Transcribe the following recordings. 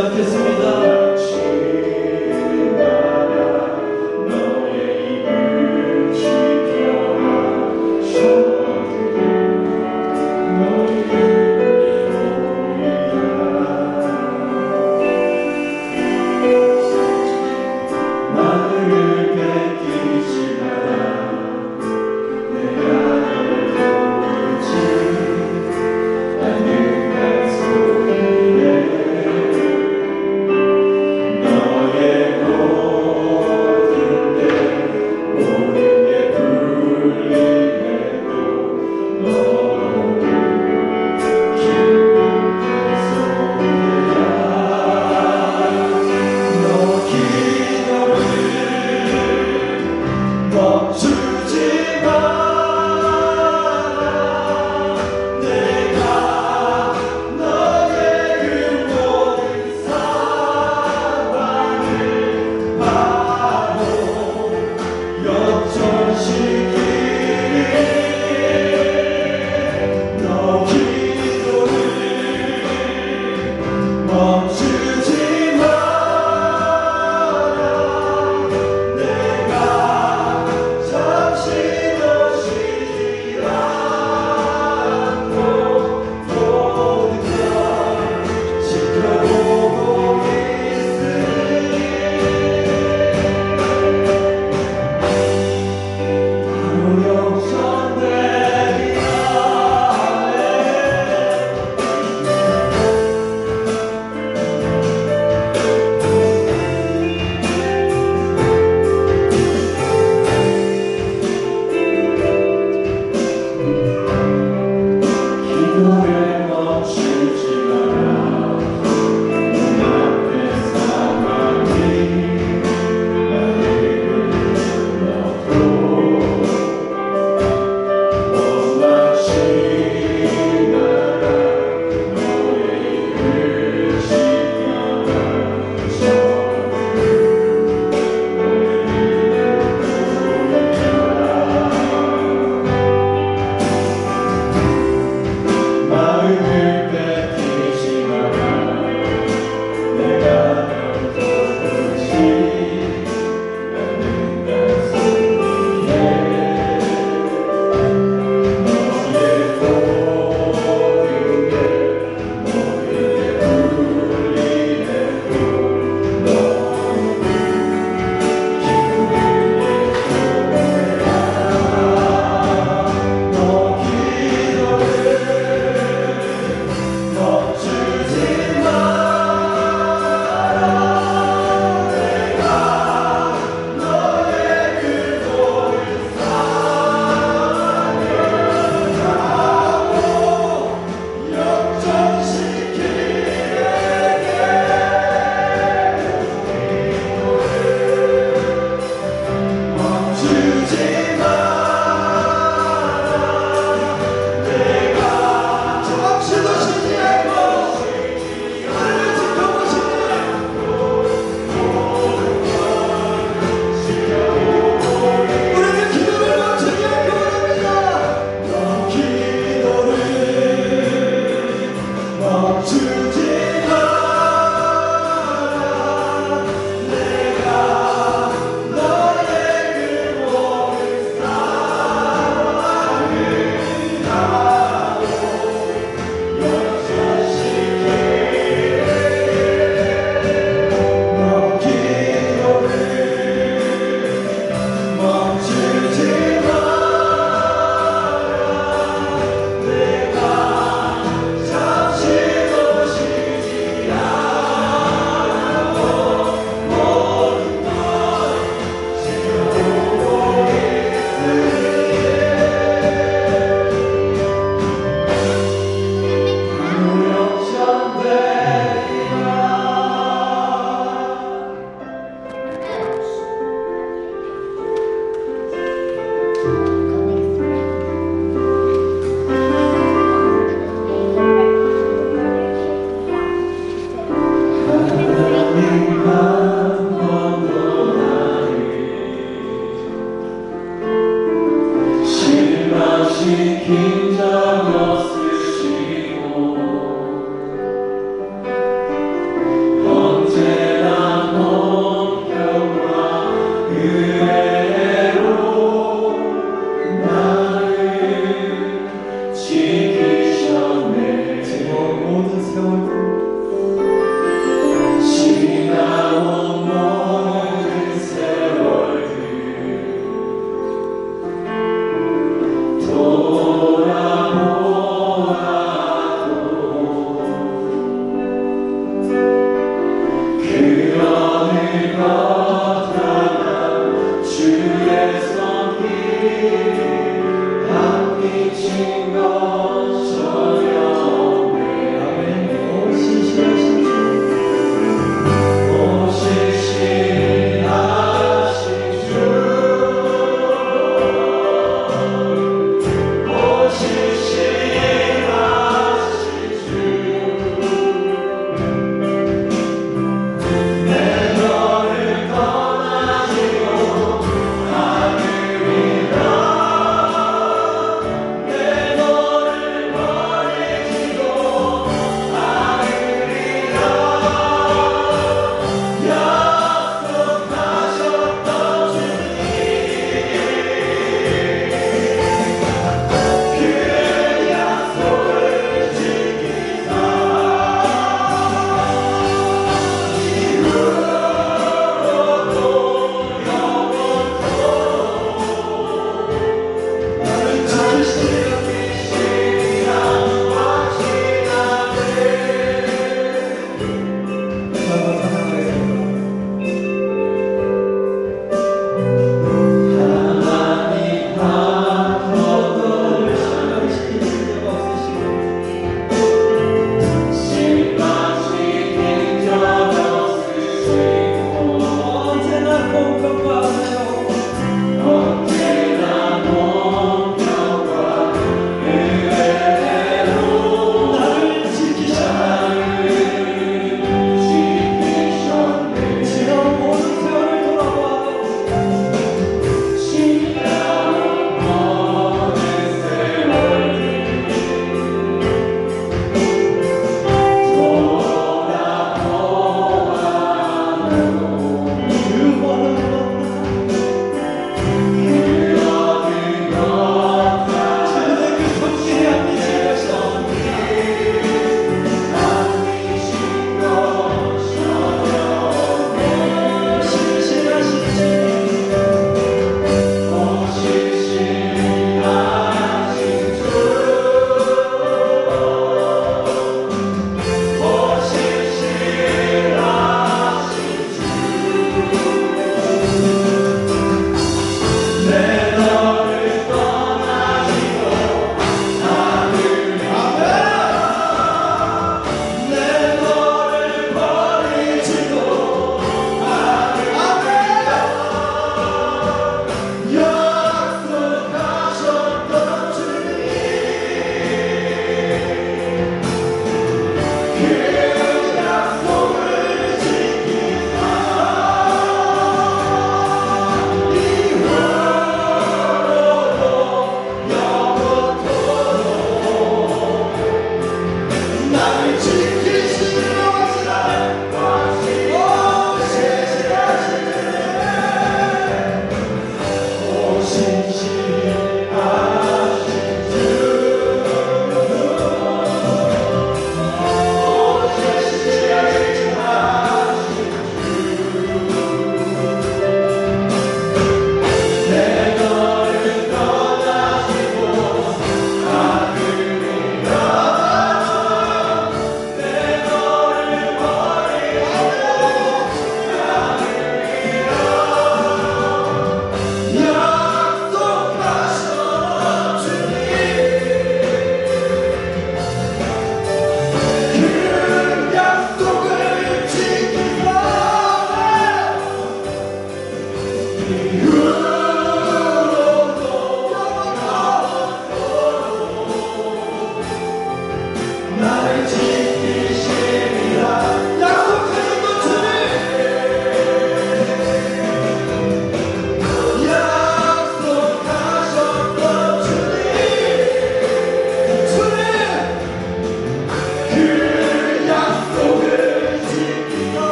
않겠습니다.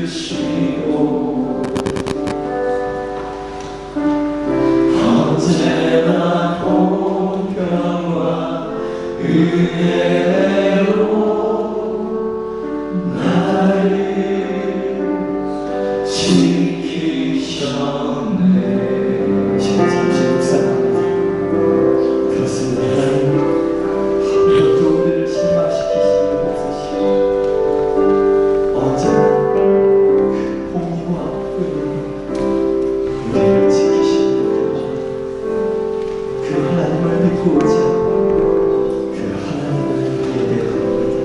주시고 언제나 공평과 은혜로 나를 지키셨네. 지금 잠시 묵상합니다. 그렇습니다. 하나님, 하루도 우리를 실망시키시지 없으시고 언제나 그 공의와 은혜로 우리를 지키시는 그 하나님을 믿고자 그 하나님을 예배합니다.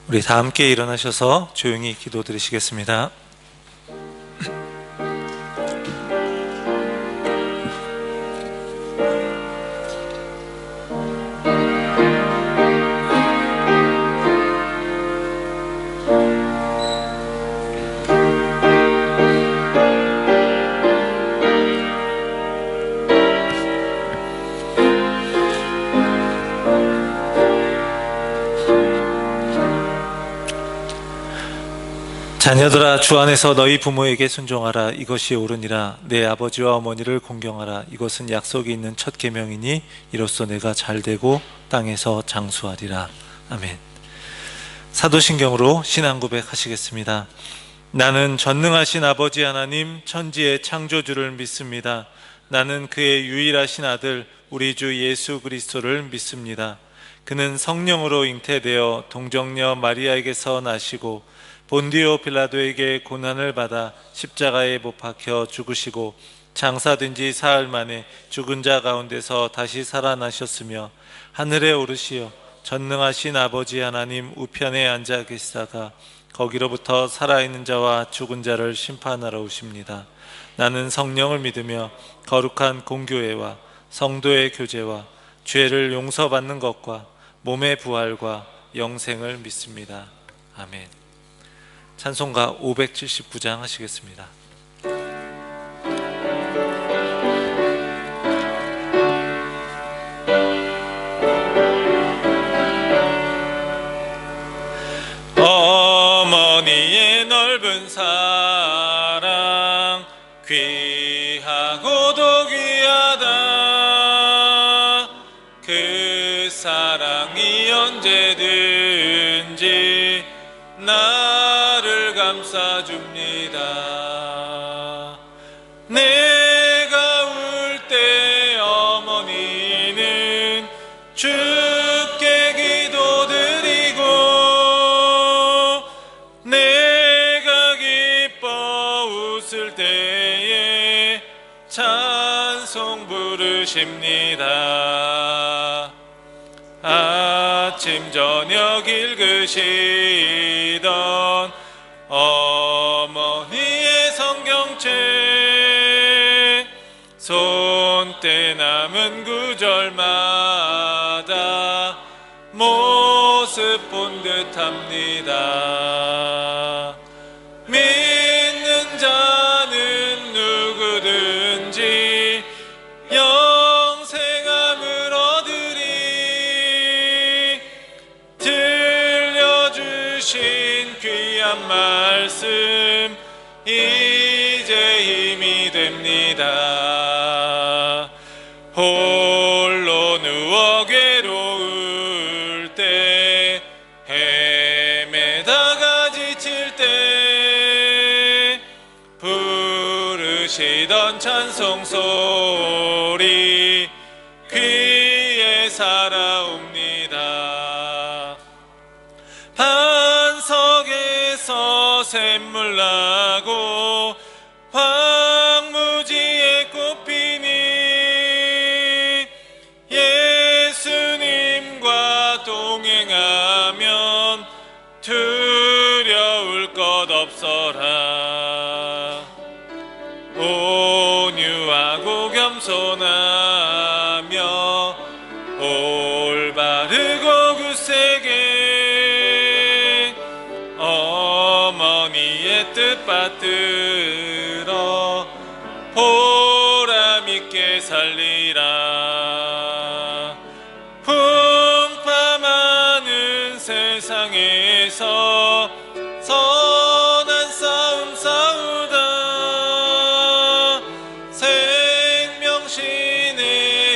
우리 다 함께 일어나셔서 조용히 기도 드리시겠습니다. 자녀들아, 주 안에서 너희 부모에게 순종하라. 이것이 옳으니라. 내 아버지와 어머니를 공경하라. 이것은 약속이 있는 첫 계명이니 이로써 내가 잘되고 땅에서 장수하리라. 아멘. 사도신경으로 신앙 고백하시겠습니다. 나는 전능하신 아버지 하나님, 천지의 창조주를 믿습니다. 나는 그의 유일하신 아들 우리 주 예수 그리스도를 믿습니다. 그는 성령으로 잉태되어 동정녀 마리아에게서 나시고 본디오 빌라도에게 고난을 받아 십자가에 못 박혀 죽으시고 장사된 지 사흘 만에 죽은 자 가운데서 다시 살아나셨으며 하늘에 오르시어 전능하신 아버지 하나님 우편에 앉아 계시다가 거기로부터 살아있는 자와 죽은 자를 심판하러 오십니다. 나는 성령을 믿으며 거룩한 공교회와 성도의 교제와 죄를 용서받는 것과 몸의 부활과 영생을 믿습니다. 아멘. 찬송가 579장 하시겠습니다. 어머니의 넓은 사랑 귀하고도 귀하다. 그 사랑이 언제든지 나를 감싸줍니다. 내가 울 때 어머니는 주께 기도드리고 내가 기뻐 웃을 때에 찬송 부르십니다. 아침 저녁 읽으시던 어머니의 성경책 손때 남은 구절마다 모습 본 듯합니다. 믿는 자는 누구든지 영생함을 얻으리. 들려주신 귀한 말씀 이제 힘이 됩니다. 홀로 누워 괴로울 때 헤매다가 지칠 때 부르시던 찬송 소리 귀에 올라고 황무지에 꽃피니 예수님과 동행하면 두려울 것 없어라. 온유하고 겸손하며 올바르고 굳세게 어머니의 뜻 받들어 보람있게 살리라. 풍파많은 세상에서 선한 싸움 싸우다 생명신에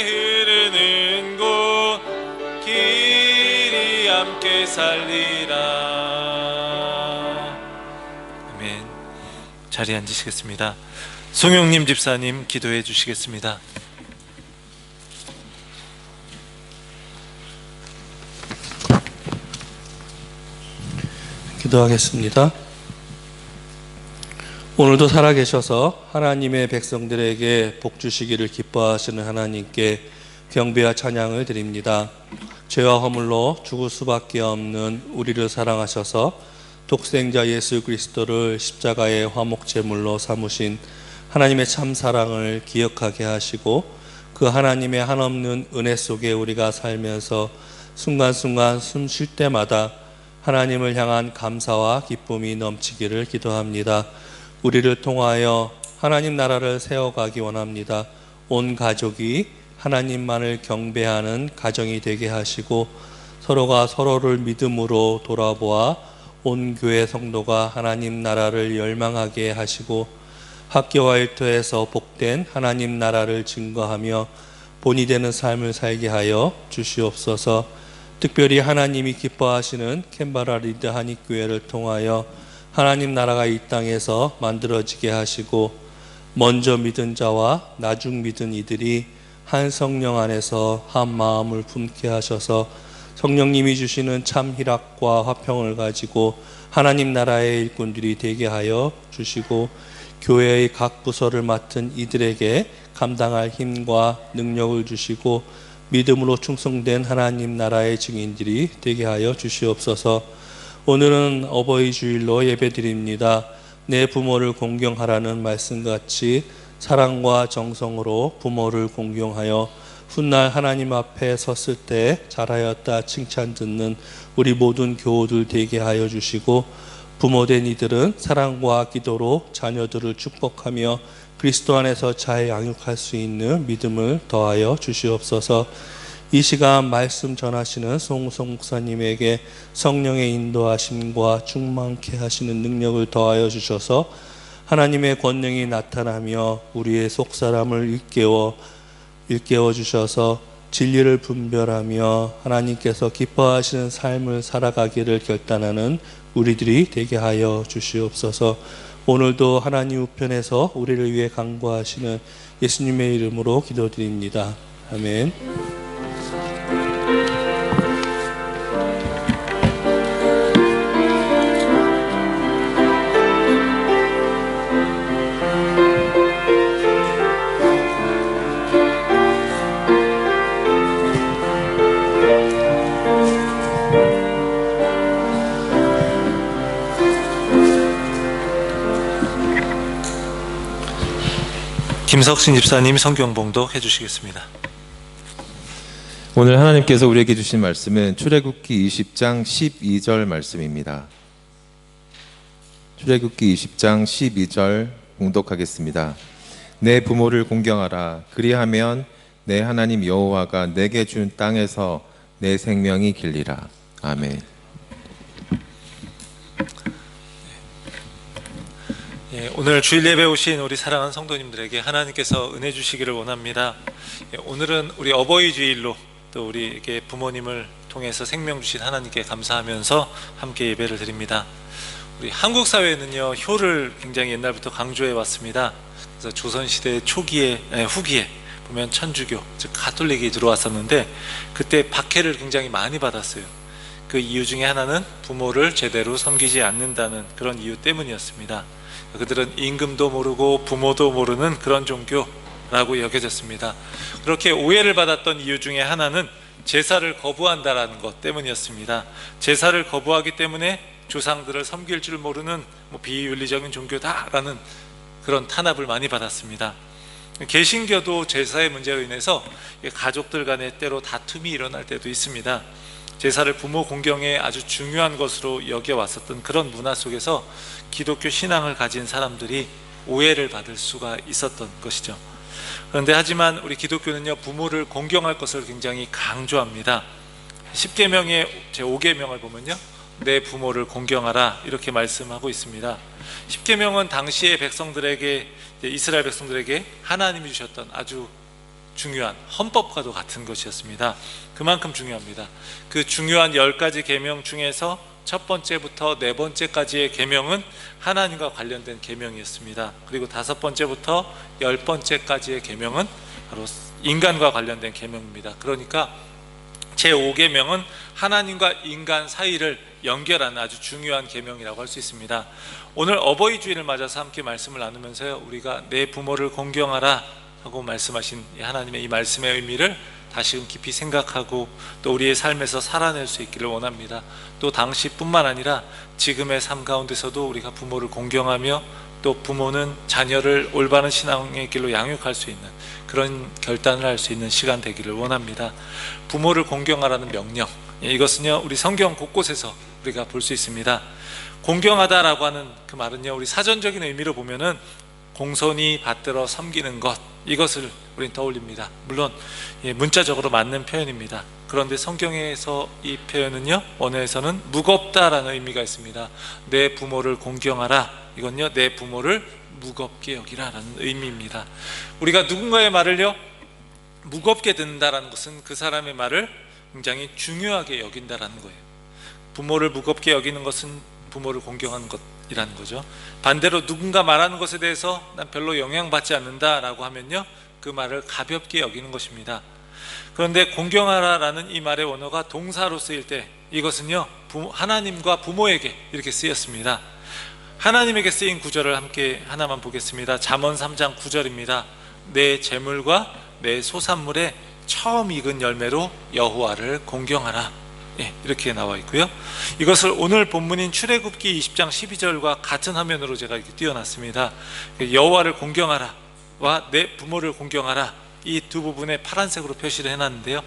흐르는 곳 길이 함께 살리라. 아멘. 자리에 앉으시겠습니다. 송영님 집사님 기도해 주시겠습니다. 기도하겠습니다. 오늘도 살아계셔서 하나님의 백성들에게 복 주시기를 기뻐하시는 하나님께 경배와 찬양을 드립니다. 죄와 허물로 죽을 수밖에 없는 우리를 사랑하셔서 독생자 예수 그리스도를 십자가의 화목제물로 삼으신 하나님의 참 사랑을 기억하게 하시고 그 하나님의 한없는 은혜 속에 우리가 살면서 순간순간 숨 쉴 때마다 하나님을 향한 감사와 기쁨이 넘치기를 기도합니다. 우리를 통하여 하나님 나라를 세워가기 원합니다. 온 가족이 하나님만을 경배하는 가정이 되게 하시고 서로가 서로를 믿음으로 돌아보아 온 교회 성도가 하나님 나라를 열망하게 하시고 학교와 일터에서 복된 하나님 나라를 증거하며 본이 되는 삶을 살게 하여 주시옵소서. 특별히 하나님이 기뻐하시는 캔버라 리드 한익교회를 통하여 하나님 나라가 이 땅에서 만들어지게 하시고 먼저 믿은 자와 나중 믿은 이들이 한 성령 안에서 한 마음을 품게 하셔서 성령님이 주시는 참 희락과 화평을 가지고 하나님 나라의 일꾼들이 되게 하여 주시고 교회의 각 부서를 맡은 이들에게 감당할 힘과 능력을 주시고 믿음으로 충성된 하나님 나라의 증인들이 되게 하여 주시옵소서. 오늘은 어버이 주일로 예배드립니다. 내 부모를 공경하라는 말씀같이 사랑과 정성으로 부모를 공경하여 훗날 하나님 앞에 섰을 때 잘하였다 칭찬 듣는 우리 모든 교우들 되게 하여 주시고 부모된 이들은 사랑과 기도로 자녀들을 축복하며 그리스도 안에서 잘 양육할 수 있는 믿음을 더하여 주시옵소서. 이 시간 말씀 전하시는 송우성 목사님에게 성령의 인도하심과 충만케 하시는 능력을 더하여 주셔서 하나님의 권능이 나타나며 우리의 속사람을 일깨워 주셔서 진리를 분별하며 하나님께서 기뻐하시는 삶을 살아가기를 결단하는 우리들이 되게 하여 주시옵소서. 오늘도 하나님 우편에서 우리를 위해 간구하시는 예수님의 이름으로 기도드립니다. 아멘. 김석신 집사님 성경 봉독 해주시겠습니다. 오늘 하나님께서 우리에게 주신 말씀은 출애굽기 20장 12절 말씀입니다. 출애굽기 20장 12절 봉독하겠습니다. 내 부모를 공경하라. 그리하면 내 하나님 여호와가 내게 준 땅에서 내 생명이 길리라. 아멘. 오늘 주일 예배 오신 우리 사랑하는 성도님들에게 하나님께서 은혜 주시기를 원합니다. 오늘은 우리 어버이 주일로 또 우리에게 부모님을 통해서 생명 주신 하나님께 감사하면서 함께 예배를 드립니다. 우리 한국 사회는요, 효를 굉장히 옛날부터 강조해 왔습니다. 그래서 조선시대 후기에 보면 천주교, 즉 가톨릭이 들어왔었는데 그때 박해를 굉장히 많이 받았어요. 그 이유 중에 하나는 부모를 제대로 섬기지 않는다는 그런 이유 때문이었습니다. 그들은 임금도 모르고 부모도 모르는 그런 종교라고 여겨졌습니다. 그렇게 오해를 받았던 이유 중에 하나는 제사를 거부한다라는 것 때문이었습니다. 제사를 거부하기 때문에 조상들을 섬길 줄 모르는 비윤리적인 종교다라는 그런 탄압을 많이 받았습니다. 개신교도 제사의 문제로 인해서 가족들 간에 때로 다툼이 일어날 때도 있습니다. 제사를 부모 공경에 아주 중요한 것으로 여겨왔었던 그런 문화 속에서 기독교 신앙을 가진 사람들이 오해를 받을 수가 있었던 것이죠. 그런데 하지만 우리 기독교는요, 부모를 공경할 것을 굉장히 강조합니다. 10계명의 제5계명을 보면요, 내 부모를 공경하라 이렇게 말씀하고 있습니다. 10계명은 당시의 백성들에게, 이스라엘 백성들에게 하나님이 주셨던 아주 중요한 헌법과도 같은 것이었습니다. 그만큼 중요합니다. 그 중요한 10가지 계명 중에서 첫 번째부터 네 번째까지의 계명은 하나님과 관련된 계명이었습니다. 그리고 5번째부터 10번째까지의 계명은 바로 인간과 관련된 계명입니다. 그러니까 제5계명은 하나님과 인간 사이를 연결하는 아주 중요한 계명이라고 할 수 있습니다. 오늘 어버이 주일을 맞아서 함께 말씀을 나누면서요, 우리가 내 부모를 공경하라 하고 말씀하신 하나님의 이 말씀의 의미를 다시금 깊이 생각하고 또 우리의 삶에서 살아낼 수 있기를 원합니다. 또 당시뿐만 아니라 지금의 삶 가운데서도 우리가 부모를 공경하며 또 부모는 자녀를 올바른 신앙의 길로 양육할 수 있는 그런 결단을 할 수 있는 시간 되기를 원합니다. 부모를 공경하라는 명령, 이것은요 우리 성경 곳곳에서 우리가 볼 수 있습니다. 공경하다라고 하는 그 말은요, 우리 사전적인 의미로 보면은 공손히 받들어 섬기는 것, 이것을 우리는 떠올립니다. 물론 문자적으로 맞는 표현입니다. 그런데 성경에서 이 표현은요, 원어에서는 무겁다라는 의미가 있습니다. 내 부모를 공경하라, 이건요 내 부모를 무겁게 여기라라는 의미입니다. 우리가 누군가의 말을요 무겁게 듣는다라는 것은 그 사람의 말을 굉장히 중요하게 여긴다라는 거예요. 부모를 무겁게 여기는 것은 부모를 공경하는 것이라는 거죠. 반대로 누군가 말하는 것에 대해서 난 별로 영향받지 않는다라고 하면요, 그 말을 가볍게 여기는 것입니다. 그런데 공경하라라는 이 말의 원어가 동사로 쓰일 때 이것은요 하나님과 부모에게 이렇게 쓰였습니다. 하나님에게 쓰인 구절을 함께 하나만 보겠습니다. 잠언 3장 9절입니다. 내 재물과 내 소산물에 처음 익은 열매로 여호와를 공경하라, 이렇게 나와 있고요. 이것을 오늘 본문인 출애굽기 20장 12절과 같은 화면으로 제가 이렇게 띄워놨습니다. 여호와를 공경하라와 내 부모를 공경하라, 이 두 부분에 파란색으로 표시를 해놨는데요,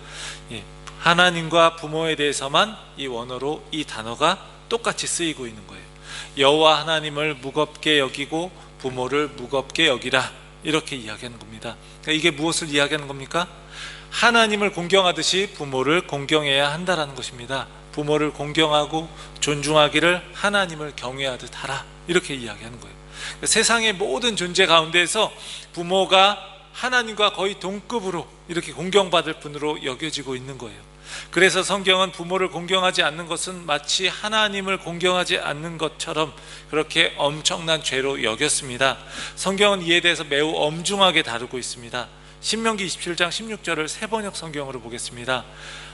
하나님과 부모에 대해서만 이 원어로 이 단어가 똑같이 쓰이고 있는 거예요. 여호와 하나님을 무겁게 여기고 부모를 무겁게 여기라, 이렇게 이야기하는 겁니다. 그러니까 이게 무엇을 이야기하는 겁니까? 하나님을 공경하듯이 부모를 공경해야 한다라는 것입니다. 부모를 공경하고 존중하기를 하나님을 경외하듯 하라, 이렇게 이야기하는 거예요. 그러니까 세상의 모든 존재 가운데에서 부모가 하나님과 거의 동급으로 이렇게 공경받을 분으로 여겨지고 있는 거예요. 그래서 성경은 부모를 공경하지 않는 것은 마치 하나님을 공경하지 않는 것처럼 그렇게 엄청난 죄로 여겼습니다. 성경은 이에 대해서 매우 엄중하게 다루고 있습니다. 신명기 27장 16절을 세번역 성경으로 보겠습니다.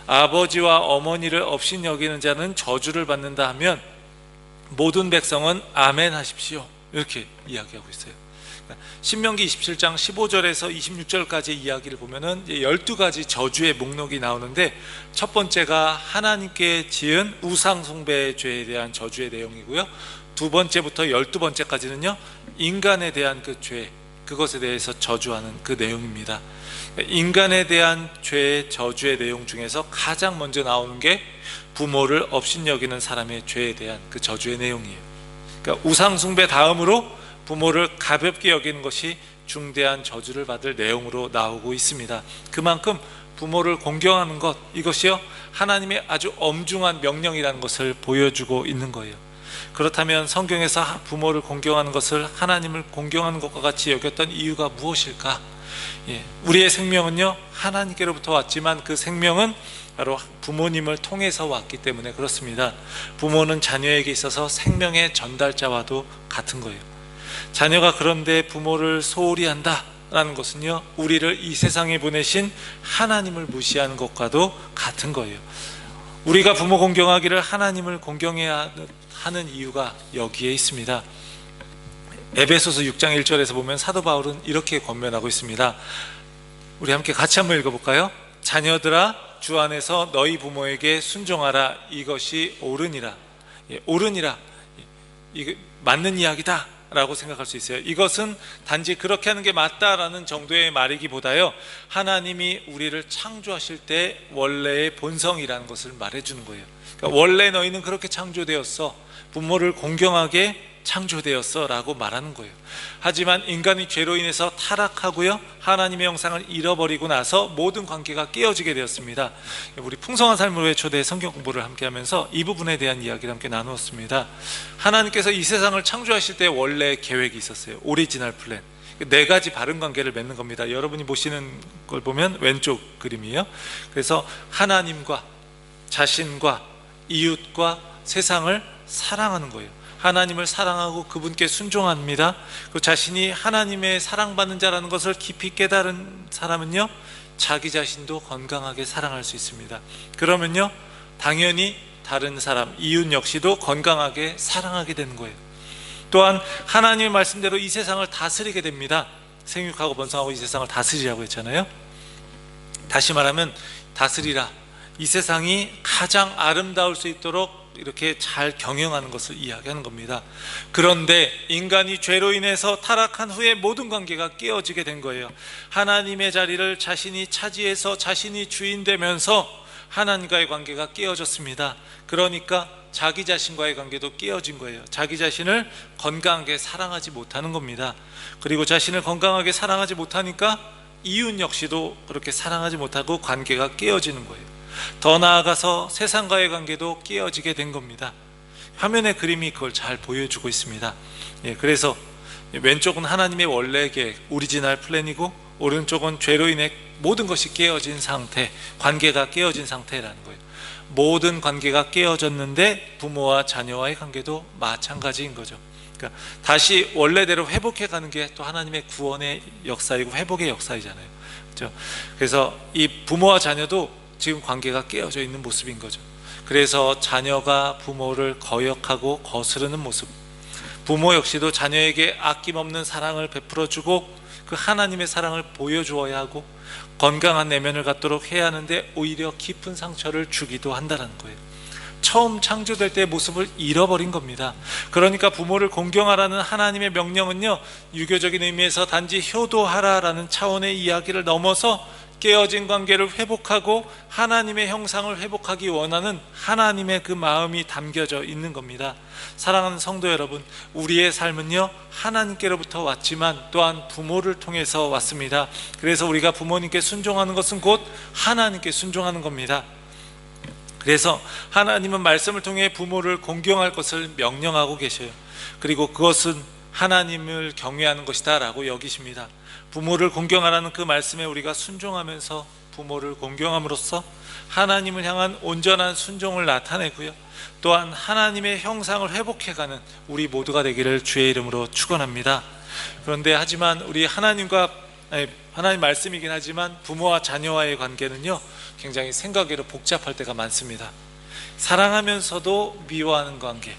아버지와 어머니를 업신여기는 자는 저주를 받는다 하면 모든 백성은 아멘 하십시오, 이렇게 이야기하고 있어요. 신명기 27장 15절에서 26절까지 이야기를 보면은 12가지 저주의 목록이 나오는데, 첫 번째가 하나님께 지은 우상 숭배 죄에 대한 저주의 내용이고요, 두 번째부터 12번째까지는요 인간에 대한 그 죄, 그것에 대해서 저주하는 그 내용입니다. 인간에 대한 죄의 저주의 내용 중에서 가장 먼저 나오는 게 부모를 업신여기는 사람의 죄에 대한 그 저주의 내용이에요. 그러니까 우상 숭배 다음으로 부모를 가볍게 여기는 것이 중대한 저주를 받을 내용으로 나오고 있습니다. 그만큼 부모를 공경하는 것, 이것이요 하나님의 아주 엄중한 명령이라는 것을 보여주고 있는 거예요. 그렇다면 성경에서 부모를 공경하는 것을 하나님을 공경하는 것과 같이 여겼던 이유가 무엇일까? 우리의 생명은요 하나님께로부터 왔지만 그 생명은 바로 부모님을 통해서 왔기 때문에 그렇습니다. 부모는 자녀에게 있어서 생명의 전달자와도 같은 거예요. 자녀가 그런데 부모를 소홀히 한다라는 것은요 우리를 이 세상에 보내신 하나님을 무시하는 것과도 같은 거예요. 우리가 부모 공경하기를 하나님을 공경해야 하는 이유가 여기에 있습니다. 에베소서 6장 1절에서 보면 사도 바울은 이렇게 권면하고 있습니다. 우리 함께 같이 한번 읽어볼까요? 자녀들아 주 안에서 너희 부모에게 순종하라. 이것이 옳으니라. 옳으니라. 이게 맞는 이야기다 라고 생각할 수 있어요. 이것은 단지 그렇게 하는 게 맞다라는 정도의 말이기보다요, 하나님이 우리를 창조하실 때 원래의 본성이라는 것을 말해주는 거예요. 그러니까 원래 너희는 그렇게 창조되었어, 부모를 공경하게 창조되었어 라고 말하는 거예요. 하지만 인간이 죄로 인해서 타락하고요, 하나님의 형상을 잃어버리고 나서 모든 관계가 깨어지게 되었습니다. 우리 풍성한 삶을 위해 초대 성경 공부를 함께 하면서 이 부분에 대한 이야기를 함께 나누었습니다. 하나님께서 이 세상을 창조하실 때 원래 계획이 있었어요. 오리지널 플랜. 네 가지 바른 관계를 맺는 겁니다. 여러분이 보시는 걸 보면 왼쪽 그림이에요. 그래서 하나님과 자신과 이웃과 세상을 사랑하는 거예요. 하나님을 사랑하고 그분께 순종합니다. 그 자신이 하나님의 사랑받는 자라는 것을 깊이 깨달은 사람은요, 자기 자신도 건강하게 사랑할 수 있습니다. 그러면요, 당연히 다른 사람, 이웃 역시도 건강하게 사랑하게 되는 거예요. 또한 하나님의 말씀대로 이 세상을 다스리게 됩니다. 생육하고 번성하고 이 세상을 다스리라고 했잖아요. 다시 말하면 다스리라. 이 세상이 가장 아름다울 수 있도록 이렇게 잘 경영하는 것을 이야기하는 겁니다. 그런데 인간이 죄로 인해서 타락한 후에 모든 관계가 깨어지게 된 거예요. 하나님의 자리를 자신이 차지해서 자신이 주인 되면서 하나님과의 관계가 깨어졌습니다. 그러니까 자기 자신과의 관계도 깨어진 거예요. 자기 자신을 건강하게 사랑하지 못하는 겁니다. 그리고 자신을 건강하게 사랑하지 못하니까 이웃 역시도 그렇게 사랑하지 못하고 관계가 깨어지는 거예요. 더 나아가서 세상과의 관계도 깨어지게 된 겁니다. 화면의 그림이 그걸 잘 보여주고 있습니다. 그래서 왼쪽은 하나님의 원래 계획, 오리지널 플랜이고, 오른쪽은 죄로 인해 모든 것이 깨어진 상태, 관계가 깨어진 상태라는 거예요. 모든 관계가 깨어졌는데 부모와 자녀와의 관계도 마찬가지인 거죠. 그러니까 다시 원래대로 회복해 가는 게 또 하나님의 구원의 역사이고 회복의 역사이잖아요. 그렇죠? 그래서 이 부모와 자녀도 지금 관계가 깨어져 있는 모습인 거죠. 그래서 자녀가 부모를 거역하고 거스르는 모습, 부모 역시도 자녀에게 아낌없는 사랑을 베풀어주고 그 하나님의 사랑을 보여주어야 하고 건강한 내면을 갖도록 해야 하는데 오히려 깊은 상처를 주기도 한다는 거예요. 처음 창조될 때의 모습을 잃어버린 겁니다. 그러니까 부모를 공경하라는 하나님의 명령은요, 유교적인 의미에서 단지 효도하라라는 차원의 이야기를 넘어서 깨어진 관계를 회복하고 하나님의 형상을 회복하기 원하는 하나님의 그 마음이 담겨져 있는 겁니다. 사랑하는 성도 여러분, 우리의 삶은요, 하나님께로부터 왔지만 또한 부모를 통해서 왔습니다. 그래서 우리가 부모님께 순종하는 것은 곧 하나님께 순종하는 겁니다. 그래서 하나님은 말씀을 통해 부모를 공경할 것을 명령하고 계셔요. 그리고 그것은 하나님을 경외하는 것이다 라고 여기십니다. 부모를 공경하라는 그 말씀에 우리가 순종하면서 부모를 공경함으로써 하나님을 향한 온전한 순종을 나타내고요, 또한 하나님의 형상을 회복해가는 우리 모두가 되기를 주의 이름으로 축원합니다. 그런데 하지만 우리 하나님 말씀이긴 하지만 부모와 자녀와의 관계는요, 굉장히 생각외로 복잡할 때가 많습니다. 사랑하면서도 미워하는 관계,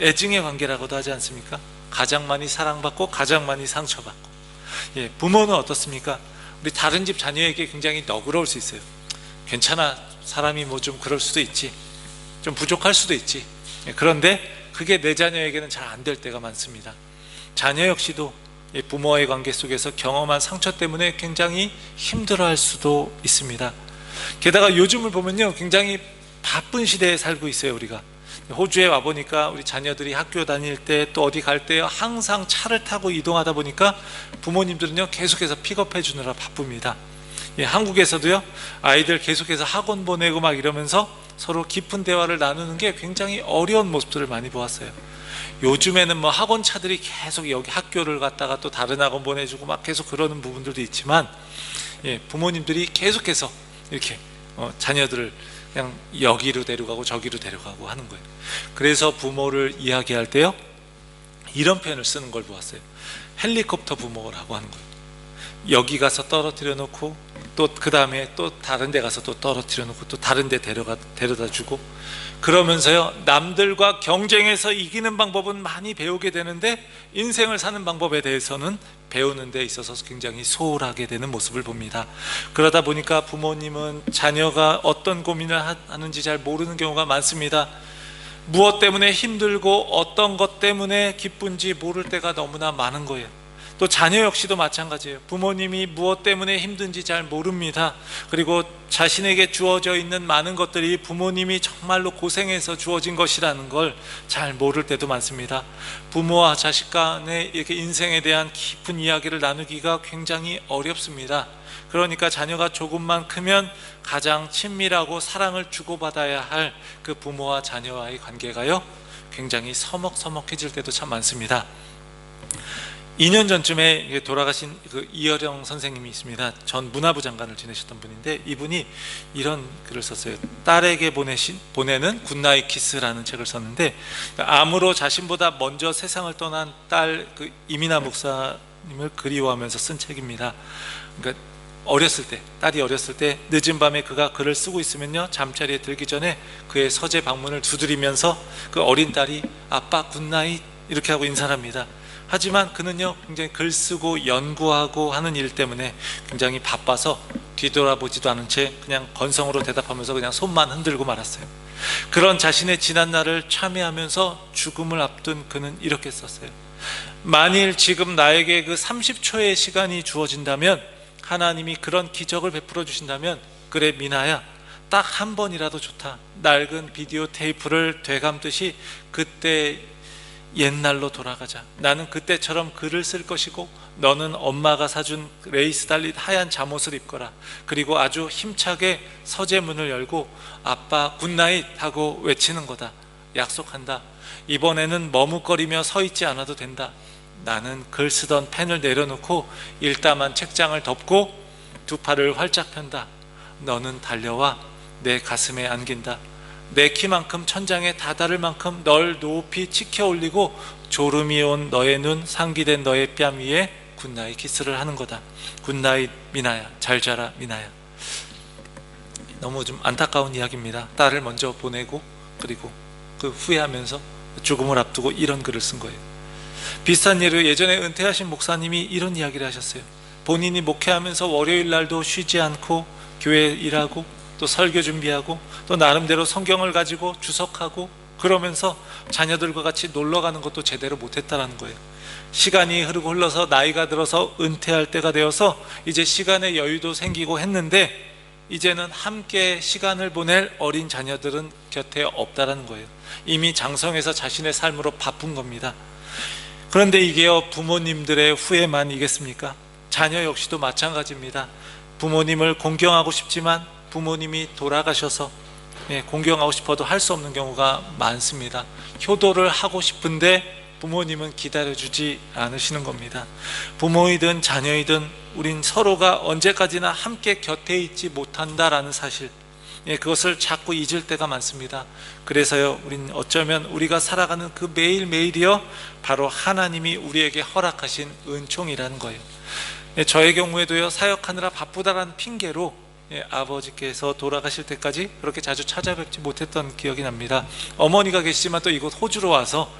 애증의 관계라고도 하지 않습니까? 가장 많이 사랑받고 가장 많이 상처받고. 부모는 어떻습니까? 우리 다른 집 자녀에게 굉장히 너그러울 수 있어요. 괜찮아, 사람이 뭐 좀 그럴 수도 있지, 좀 부족할 수도 있지. 그런데 그게 내 자녀에게는 잘 안 될 때가 많습니다. 자녀 역시도 부모와의 관계 속에서 경험한 상처 때문에 굉장히 힘들어할 수도 있습니다. 게다가 요즘을 보면요, 굉장히 바쁜 시대에 살고 있어요. 우리가 호주에 와보니까 우리 자녀들이 학교 다닐 때 또 어디 갈 때 항상 차를 타고 이동하다 보니까 부모님들은요, 계속해서 픽업해 주느라 바쁩니다. 한국에서도요, 아이들 계속해서 학원 보내고 막 이러면서 서로 깊은 대화를 나누는 게 굉장히 어려운 모습들을 많이 보았어요. 요즘에는 뭐 학원 차들이 계속 여기 학교를 갔다가 또 다른 학원 보내주고 막 계속 그러는 부분들도 있지만, 부모님들이 계속해서 이렇게 자녀들을 그냥 여기로 데려가고 저기로 데려가고 하는 거예요. 그래서 부모를 이야기할 때요, 이런 표현을 쓰는 걸 보았어요. 헬리콥터 부모라고 하는 거예요. 여기 가서 떨어뜨려 놓고 또 그 다음에 또 다른 데 가서 또 떨어뜨려 놓고 또 다른 데 데려다 주고, 그러면서요 남들과 경쟁해서 이기는 방법은 많이 배우게 되는데 인생을 사는 방법에 대해서는 배우는 데 있어서 굉장히 소홀하게 되는 모습을 봅니다. 그러다 보니까 부모님은 자녀가 어떤 고민을 하는지 잘 모르는 경우가 많습니다. 무엇 때문에 힘들고 어떤 것 때문에 기쁜지 모를 때가 너무나 많은 거예요. 또 자녀 역시도 마찬가지예요. 부모님이 무엇 때문에 힘든지 잘 모릅니다. 그리고 자신에게 주어져 있는 많은 것들이 부모님이 정말로 고생해서 주어진 것이라는 걸 잘 모를 때도 많습니다. 부모와 자식 간의 이렇게 인생에 대한 깊은 이야기를 나누기가 굉장히 어렵습니다. 그러니까 자녀가 조금만 크면 가장 친밀하고 사랑을 주고받아야 할 그 부모와 자녀와의 관계가요 굉장히 서먹서먹해질 때도 참 많습니다. 2년 전쯤에 돌아가신 그 이어령 선생님이 있습니다. 전 문화부 장관을 지내셨던 분인데 이분이 이런 글을 썼어요. 딸에게 보내는 굿나잇 키스라는 책을 썼는데, 암으로 자신보다 먼저 세상을 떠난 딸 그 이민아 목사님을 그리워하면서 쓴 책입니다. 그러니까 어렸을 때, 딸이 어렸을 때 늦은 밤에 그가 글을 쓰고 있으면요 잠자리에 들기 전에 그의 서재 방문을 두드리면서 그 어린 딸이 아빠 굿나잇 이렇게 하고 인사를 합니다. 하지만 그는요 굉장히 글쓰고 연구하고 하는 일 때문에 굉장히 바빠서 뒤돌아보지도 않은 채 그냥 건성으로 대답하면서 그냥 손만 흔들고 말았어요. 그런 자신의 지난 날을 참회하면서 죽음을 앞둔 그는 이렇게 썼어요. 만일 지금 나에게 그 30초의 시간이 주어진다면, 하나님이 그런 기적을 베풀어 주신다면, 그래 미나야 딱 한 번이라도 좋다. 낡은 비디오 테이프를 되감듯이 그때 옛날로 돌아가자. 나는 그때처럼 글을 쓸 것이고 너는 엄마가 사준 레이스 달린 하얀 잠옷을 입거라. 그리고 아주 힘차게 서재문을 열고 아빠 굿나잇 하고 외치는 거다. 약속한다. 이번에는 머뭇거리며 서 있지 않아도 된다. 나는 글 쓰던 펜을 내려놓고 일담한 책장을 덮고 두 팔을 활짝 편다. 너는 달려와 내 가슴에 안긴다. 내 키만큼 천장에 다다를 만큼 널 높이 치켜 올리고 졸음이 온 너의 눈, 상기된 너의 뺨 위에 굿나잇 키스를 하는 거다. 굿나잇 미나야, 잘 자라 미나야. 너무 좀 안타까운 이야기입니다. 딸을 먼저 보내고 그리고 그 후회하면서 죽음을 앞두고 이런 글을 쓴 거예요. 비슷한 예로 예전에 은퇴하신 목사님이 이런 이야기를 하셨어요. 본인이 목회하면서 월요일 날도 쉬지 않고 교회 일하고 또 설교 준비하고 또 나름대로 성경을 가지고 주석하고 그러면서 자녀들과 같이 놀러 가는 것도 제대로 못했다라는 거예요. 시간이 흐르고 흘러서 나이가 들어서 은퇴할 때가 되어서 이제 시간의 여유도 생기고 했는데 이제는 함께 시간을 보낼 어린 자녀들은 곁에 없다라는 거예요. 이미 장성해서 자신의 삶으로 바쁜 겁니다. 그런데 이게요 부모님들의 후회만이겠습니까? 자녀 역시도 마찬가지입니다. 부모님을 공경하고 싶지만 부모님이 돌아가셔서 공경하고 싶어도 할 수 없는 경우가 많습니다. 효도를 하고 싶은데 부모님은 기다려주지 않으시는 겁니다. 부모이든 자녀이든 우린 서로가 언제까지나 함께 곁에 있지 못한다라는 사실, 그것을 자꾸 잊을 때가 많습니다. 그래서요 우린 어쩌면 우리가 살아가는 그 매일매일이요 바로 하나님이 우리에게 허락하신 은총이라는 거예요. 저의 경우에도요 사역하느라 바쁘다라는 핑계로 아버지께서 돌아가실 때까지 그렇게 자주 찾아뵙지 못했던 기억이 납니다. 어머니가 계시지만 또 이곳 호주로 와서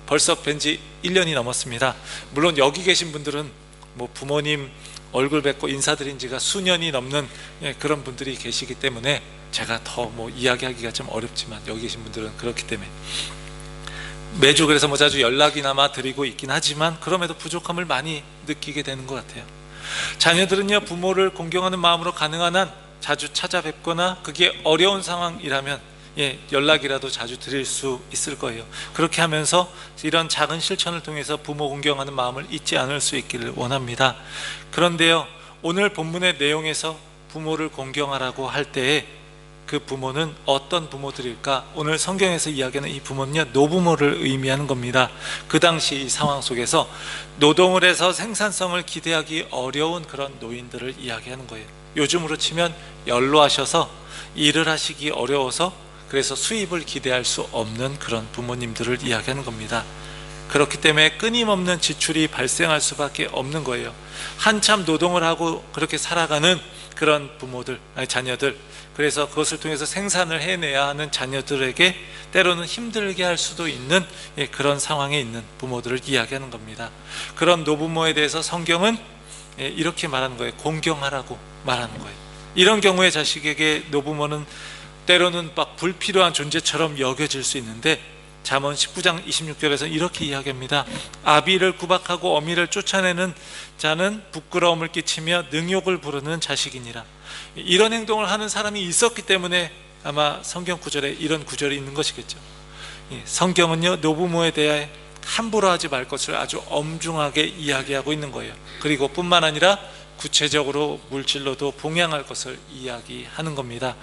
벌써 뵌지 1년이 넘었습니다. 물론 여기 계신 분들은 뭐 부모님 얼굴 뵙고 인사드린 지가 수년이 넘는 그런 분들이 계시기 때문에 제가 더 뭐 이야기하기가 좀 어렵지만 여기 계신 분들은 그렇기 때문에 매주 그래서 뭐 자주 연락이나마 드리고 있긴 하지만 그럼에도 부족함을 많이 느끼게 되는 것 같아요. 자녀들은요 부모를 공경하는 마음으로 가능한 한 자주 찾아뵙거나 그게 어려운 상황이라면 연락이라도 자주 드릴 수 있을 거예요. 그렇게 하면서 이런 작은 실천을 통해서 부모 공경하는 마음을 잊지 않을 수 있기를 원합니다. 그런데요 오늘 본문의 내용에서 부모를 공경하라고 할 때에 그 부모는 어떤 부모들일까? 오늘 성경에서 이야기하는 이 부모는요 노부모를 의미하는 겁니다. 그 당시 이 상황 속에서 노동을 해서 생산성을 기대하기 어려운 그런 노인들을 이야기하는 거예요. 요즘으로 치면 연로하셔서 일을 하시기 어려워서 그래서 수입을 기대할 수 없는 그런 부모님들을 이야기하는 겁니다. 그렇기 때문에 끊임없는 지출이 발생할 수밖에 없는 거예요. 한참 노동을 하고 그렇게 살아가는 그런 부모들, 아니 자녀들, 그래서 그것을 통해서 생산을 해내야 하는 자녀들에게 때로는 힘들게 할 수도 있는 그런 상황에 있는 부모들을 이야기하는 겁니다. 그런 노부모에 대해서 성경은 이렇게 말하는 거예요. 공경하라고 말하는 거예요. 이런 경우에 자식에게 노부모는 때로는 막 불필요한 존재처럼 여겨질 수 있는데, 잠언 19장 26절에서 이렇게 이야기합니다. 아비를 구박하고 어미를 쫓아내는 자는 부끄러움을 끼치며 능욕을 부르는 자식이니라. 이런 행동을 하는 사람이 있었기 때문에 아마 성경 구절에 이런 구절이 있는 것이겠죠. 성경은요, 노부모에 대해 함부로 하지 말 것을 아주 엄중하게 이야기하고 있는 거예요. 그리고 뿐만 아니라 구체적으로 물질로도 봉양할 것을 이야기하는 겁니다.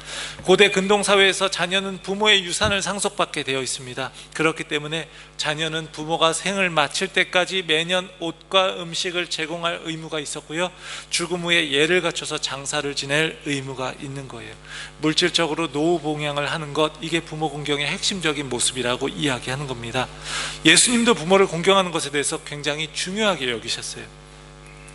고대 근동사회에서 자녀는 부모의 유산을 상속받게 되어 있습니다. 그렇기 때문에 자녀는 부모가 생을 마칠 때까지 매년 옷과 음식을 제공할 의무가 있었고요, 죽음 후에 예를 갖춰서 장사를 지낼 의무가 있는 거예요. 물질적으로 노후 봉양을 하는 것, 이게 부모 공경의 핵심적인 모습이라고 이야기하는 겁니다. 예수님도 부모를 공경하는 것에 대해서 굉장히 중요하게 여기셨어요.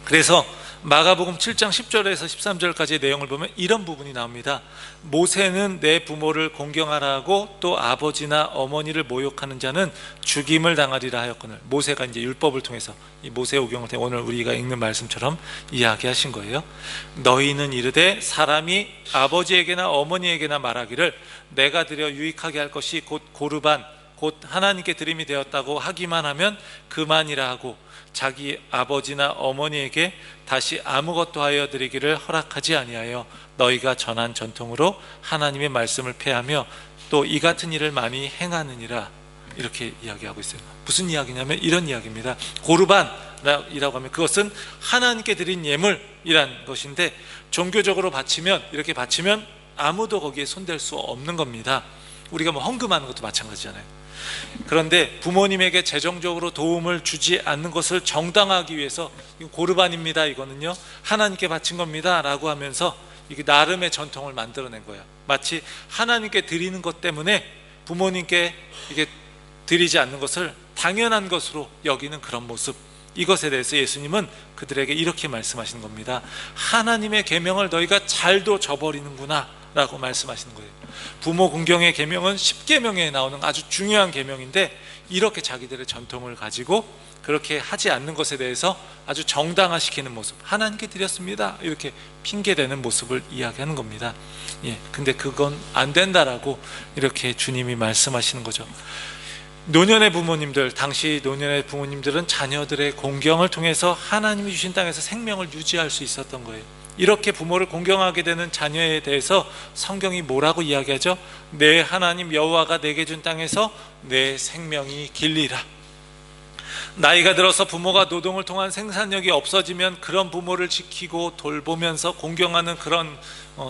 그래서 마가복음 7장 10절에서 13절까지의 내용을 보면 이런 부분이 나옵니다. 모세는 내 부모를 공경하라고 또 아버지나 어머니를 모욕하는 자는 죽임을 당하리라 하였거늘. 모세가 이제 율법을 통해서 이 모세오경을 통해 오늘 우리가 읽는 말씀처럼 이야기하신 거예요. 너희는 이르되 사람이 아버지에게나 어머니에게나 말하기를 내가 드려 유익하게 할 것이 곧 고르반 곧 하나님께 드림이 되었다고 하기만 하면 그만이라 하고 자기 아버지나 어머니에게 다시 아무것도 하여 드리기를 허락하지 아니하여 너희가 전한 전통으로 하나님의 말씀을 폐하며 또 이 같은 일을 많이 행하느니라. 이렇게 이야기하고 있어요. 무슨 이야기냐면 이런 이야기입니다. 고르반이라고 하면 그것은 하나님께 드린 예물이란 것인데, 종교적으로 바치면, 이렇게 바치면 아무도 거기에 손댈 수 없는 겁니다. 우리가 뭐 헌금하는 것도 마찬가지잖아요. 그런데 부모님에게 재정적으로 도움을 주지 않는 것을 정당화하기 위해서 고르반입니다, 이거는요 하나님께 바친 겁니다 라고 하면서 이게 나름의 전통을 만들어낸 거예요. 마치 하나님께 드리는 것 때문에 부모님께 이게 드리지 않는 것을 당연한 것으로 여기는 그런 모습, 이것에 대해서 예수님은 그들에게 이렇게 말씀하시는 겁니다. 하나님의 계명을 너희가 잘도 저버리는구나 라고 말씀하시는 거예요. 부모 공경의 계명은 10계명에 나오는 아주 중요한 계명인데, 이렇게 자기들의 전통을 가지고 그렇게 하지 않는 것에 대해서 아주 정당화시키는 모습, 하나님께 드렸습니다 이렇게 핑계대는 모습을 이야기하는 겁니다. 근데 그건 안 된다라고 이렇게 주님이 말씀하시는 거죠. 노년의 부모님들, 당시 노년의 부모님들은 자녀들의 공경을 통해서 하나님이 주신 땅에서 생명을 유지할 수 있었던 거예요. 이렇게 부모를 공경하게 되는 자녀에 대해서 성경이 뭐라고 이야기하죠? 내 하나님 여호와가 내게 준 땅에서 내 생명이 길리라. 나이가 들어서 부모가 노동을 통한 생산력이 없어지면 그런 부모를 지키고 돌보면서 공경하는 그런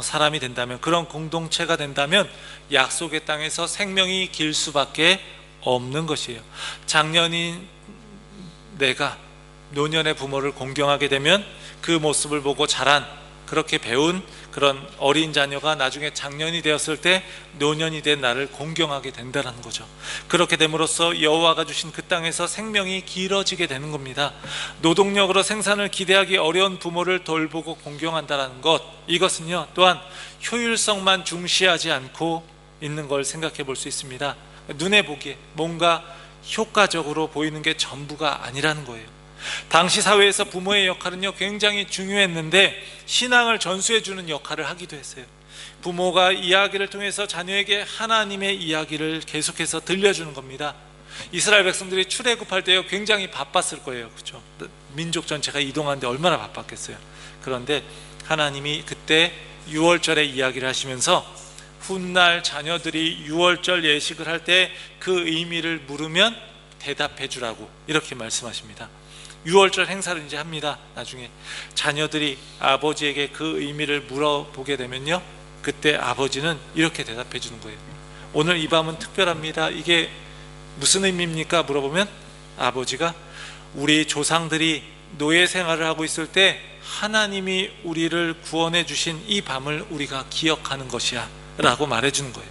사람이 된다면, 그런 공동체가 된다면 약속의 땅에서 생명이 길 수밖에 없는 것이에요. 장년인 내가 노년의 부모를 공경하게 되면 그 모습을 보고 자란, 그렇게 배운 그런 어린 자녀가 나중에 장년이 되었을 때 노년이 된 나를 공경하게 된다는 거죠. 그렇게 됨으로써 여호와가 주신 그 땅에서 생명이 길어지게 되는 겁니다. 노동력으로 생산을 기대하기 어려운 부모를 돌보고 공경한다는 것, 이것은요 또한 효율성만 중시하지 않고 있는 걸 생각해 볼 수 있습니다. 눈에 보기에 뭔가 효과적으로 보이는 게 전부가 아니라는 거예요. 당시 사회에서 부모의 역할은요 굉장히 중요했는데 신앙을 전수해주는 역할을 하기도 했어요. 부모가 이야기를 통해서 자녀에게 하나님의 이야기를 계속해서 들려주는 겁니다. 이스라엘 백성들이 출애굽할 때요 굉장히 바빴을 거예요, 그렇죠? 민족 전체가 이동하는데 얼마나 바빴겠어요. 그런데 하나님이 그때 유월절에 이야기를 하시면서 훗날 자녀들이 유월절 예식을 할 때 그 의미를 물으면 대답해 주라고 이렇게 말씀하십니다. 유월절 행사를 이제 합니다. 나중에 자녀들이 아버지에게 그 의미를 물어보게 되면요 그때 아버지는 이렇게 대답해 주는 거예요. 오늘 이 밤은 특별합니다. 이게 무슨 의미입니까? 물어보면 아버지가 우리 조상들이 노예 생활을 하고 있을 때 하나님이 우리를 구원해 주신 이 밤을 우리가 기억하는 것이야 라고 말해 주는 거예요.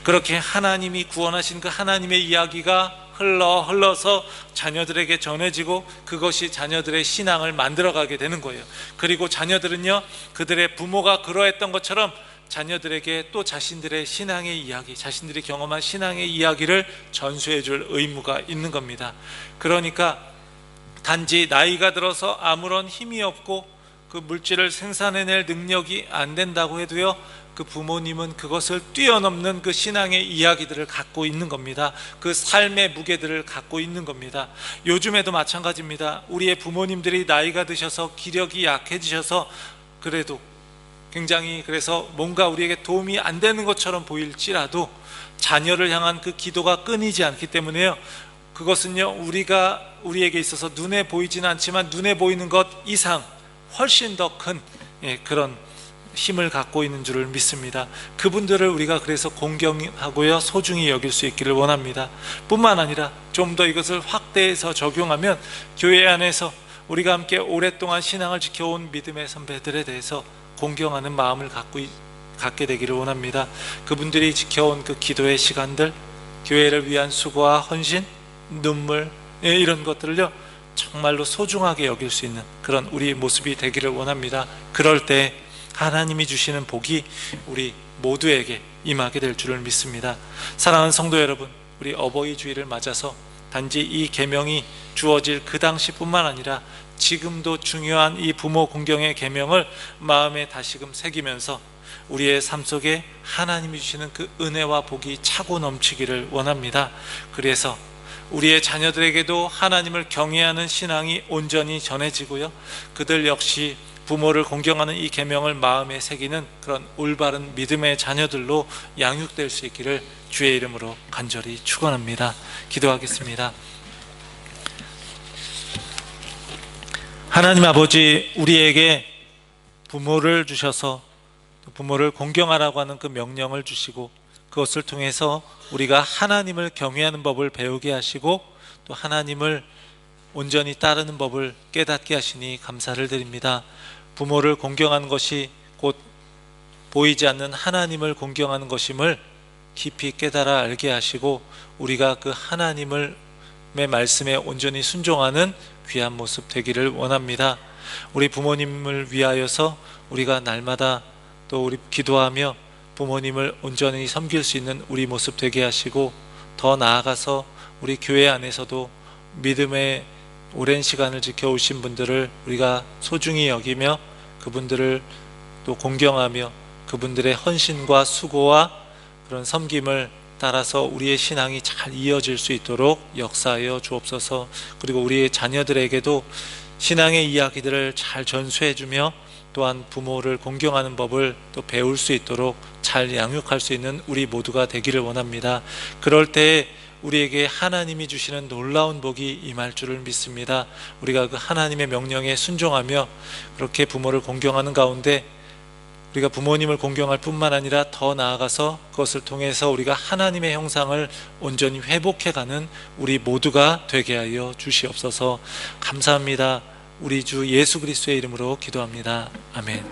그렇게 하나님이 구원하신 그 하나님의 이야기가 흘러서 자녀들에게 전해지고 그것이 자녀들의 신앙을 만들어가게 되는 거예요. 그리고 자녀들은요, 그들의 부모가 그러했던 것처럼 자녀들에게 또 자신들의 신앙의 이야기, 자신들이 경험한 신앙의 이야기를 전수해 줄 의무가 있는 겁니다. 그러니까 단지 나이가 들어서 아무런 힘이 없고 그 물질을 생산해낼 능력이 안 된다고 해도요, 그 부모님은 그것을 뛰어넘는 그 신앙의 이야기들을 갖고 있는 겁니다. 그 삶의 무게들을 갖고 있는 겁니다. 요즘에도 마찬가지입니다. 우리의 부모님들이 나이가 드셔서 기력이 약해지셔서 그래도 굉장히 그래서 뭔가 우리에게 도움이 안 되는 것처럼 보일지라도 자녀를 향한 그 기도가 끊이지 않기 때문에요, 그것은요, 우리에게 있어서 눈에 보이지는 않지만 눈에 보이는 것 이상 훨씬 더 큰 그런 힘을 갖고 있는 줄을 믿습니다. 그분들을 우리가 그래서 공경하고요, 소중히 여길 수 있기를 원합니다. 뿐만 아니라 좀 더 이것을 확대해서 적용하면 교회 안에서 우리가 함께 오랫동안 신앙을 지켜온 믿음의 선배들에 대해서 공경하는 마음을 갖게 되기를 원합니다. 그분들이 지켜온 그 기도의 시간들, 교회를 위한 수고와 헌신, 눈물, 이런 것들을요, 정말로 소중하게 여길 수 있는 그런 우리 모습이 되기를 원합니다. 그럴 때 하나님이 주시는 복이 우리 모두에게 임하게 될 줄을 믿습니다. 사랑하는 성도 여러분, 우리 어버이 주일을 맞아서 단지 이 계명이 주어질 그 당시뿐만 아니라 지금도 중요한 이 부모 공경의 계명을 마음에 다시금 새기면서 우리의 삶 속에 하나님이 주시는 그 은혜와 복이 차고 넘치기를 원합니다. 그래서 우리의 자녀들에게도 하나님을 경외하는 신앙이 온전히 전해지고요, 그들 역시 부모를 공경하는 이 계명을 마음에 새기는 그런 올바른 믿음의 자녀들로 양육될 수 있기를 주의 이름으로 간절히 축원합니다. 기도하겠습니다. 하나님 아버지, 우리에게 부모를 주셔서 부모를 공경하라고 하는 그 명령을 주시고 그것을 통해서 우리가 하나님을 경외하는 법을 배우게 하시고 또 하나님을 온전히 따르는 법을 깨닫게 하시니 감사를 드립니다. 부모를 공경하는 것이 곧 보이지 않는 하나님을 공경하는 것임을 깊이 깨달아 알게 하시고 우리가 그 하나님의 말씀에 온전히 순종하는 귀한 모습 되기를 원합니다. 우리 부모님을 위하여서 우리가 날마다 또 우리 기도하며 부모님을 온전히 섬길 수 있는 우리 모습 되게 하시고, 더 나아가서 우리 교회 안에서도 믿음의 오랜 시간을 지켜오신 분들을 우리가 소중히 여기며 그분들을 또 공경하며 그분들의 헌신과 수고와 그런 섬김을 따라서 우리의 신앙이 잘 이어질 수 있도록 역사하여 주옵소서. 그리고 우리의 자녀들에게도 신앙의 이야기들을 잘 전수해주며 또한 부모를 공경하는 법을 또 배울 수 있도록 잘 양육할 수 있는 우리 모두가 되기를 원합니다. 그럴 때 우리에게 하나님이 주시는 놀라운 복이 임할 줄을 믿습니다. 우리가 그 하나님의 명령에 순종하며 그렇게 부모를 공경하는 가운데 우리가 부모님을 공경할 뿐만 아니라 더 나아가서 그것을 통해서 우리가 하나님의 형상을 온전히 회복해가는 우리 모두가 되게 하여 주시옵소서. 감사합니다. 우리 주 예수 그리스도의 이름으로 기도합니다. 아멘.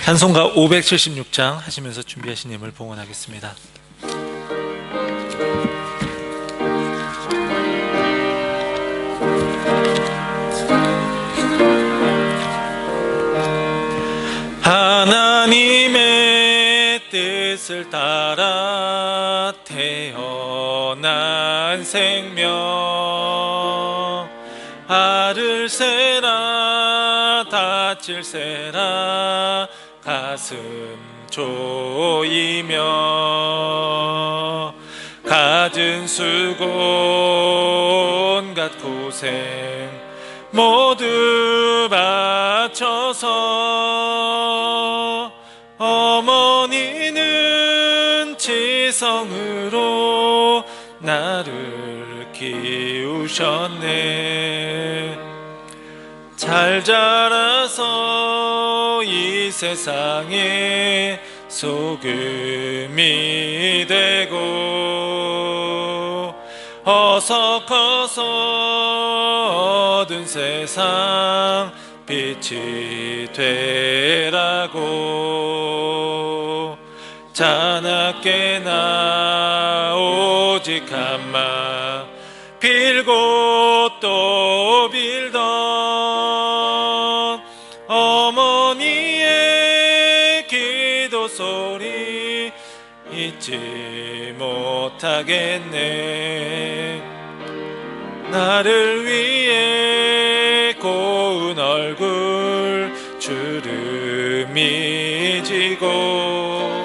찬송가 576장 하시면서 준비하신 예물 봉헌하겠습니다. 하나님의 뜻을 따라 태어난 생명, 알을 새라 다칠새라 가슴 조이며 갖은 수고 온갖 고생 모두 바쳐서 어머니는 지성으로 나를 키우셨네. 잘 자라서 이 세상에 소금이 되고 어서 커서 어두운 세상 빛이 되라고 자나깨 나 가마 빌고 또 빌던 어머니의 기도 소리 잊지 못하겠네. 나를 위해 고운 얼굴 주름이 지고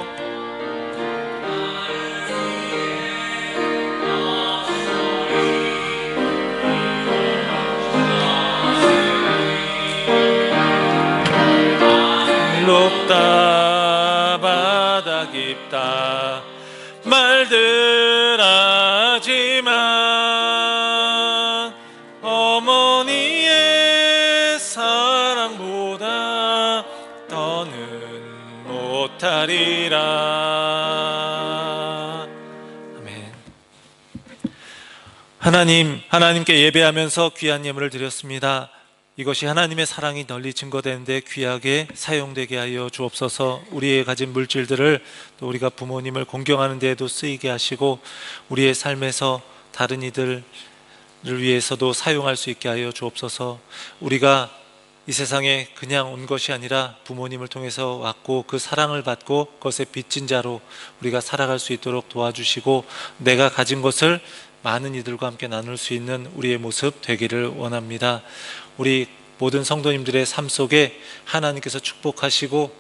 높다 바다 깊다 말들 하지만 어머니의 사랑보다 더는 못하리라. 아멘. 하나님께 예배하면서 귀한 예물을 드렸습니다. 이것이 하나님의 사랑이 널리 증거되는데 귀하게 사용되게 하여 주옵소서. 우리의 가진 물질들을 또 우리가 부모님을 공경하는 데에도 쓰이게 하시고 우리의 삶에서 다른 이들을 위해서도 사용할 수 있게 하여 주옵소서. 우리가 이 세상에 그냥 온 것이 아니라 부모님을 통해서 왔고 그 사랑을 받고 그것의 빚진 자로 우리가 살아갈 수 있도록 도와주시고 내가 가진 것을 많은 이들과 함께 나눌 수 있는 우리의 모습 되기를 원합니다. 우리 모든 성도님들의 삶 속에 하나님께서 축복하시고